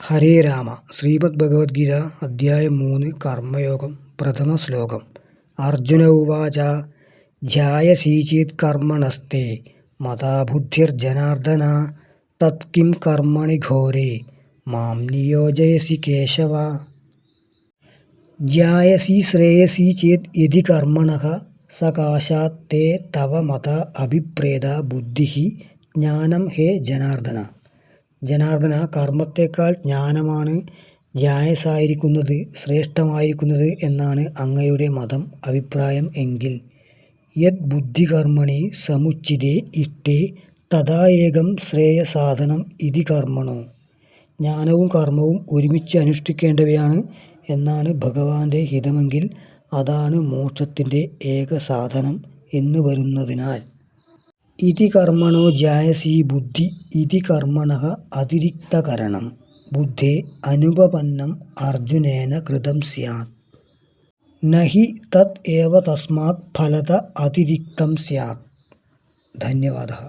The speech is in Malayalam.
ഹരേ രാമ. ശ്രീമദ് ഭഗവത്ഗീത അധ്യായം 3 കർമ്മയോഗം. പ്രഥമ ശ്ലോകം. അർജുന ഉവാച ധ്യായസീചേത് കർമ്മണസ്തേ മതാ ബുദ്ധിർജനാർദ്ദന തത് കിം കർമ്മണി ഘോരേ മാം നിയോജയസി കേശവ. ധ്യായസി ശ്രേയസി ചേത് യദി കർമ്മണഃ സകാശാത് തേ തവ മതാ അഭിപ്രേത ബുദ്ധിഃ ജ്ഞാനം ഹേ ജനാർദ്ദന. ജനാർദ്ദന, കർമ്മത്തേക്കാൾ ജ്ഞാനമാണ് ധ്യായസായിരിക്കുന്നത്, ശ്രേഷ്ഠമായിരിക്കുന്നത് എന്നാണ് അങ്ങയുടെ മതം, അഭിപ്രായം എങ്കിൽ യത് ബുദ്ധി കർമ്മണി സമുച്ചിതേ ഇഷ്ടേ തഥാ ഏകം ശ്രേയസാധനം ഇതി കർമ്മണോ. ജ്ഞാനവും കർമ്മവും ഒരുമിച്ച് അനുഷ്ഠിക്കേണ്ടവയാണ് എന്നാണ് ഭഗവാന്റെ ഹിതമെങ്കിൽ അതാണ് മോക്ഷത്തിൻ്റെ ഏക സാധനം എന്ന് വരുന്നതിനാൽ ഇതി കർമ്മണോ ധ്യായസി ബുദ്ധി ഇതി കർമ്മണഃ അതിരിക്തകരണം ബുദ്ധേ അനുപപന്നം അർജുനേന കൃതം സ്യാത് നഹി തത് ഏവ തസ്മാത് ഫലത അതിരിക്തം സ്യാത്. ധന്യവാദः.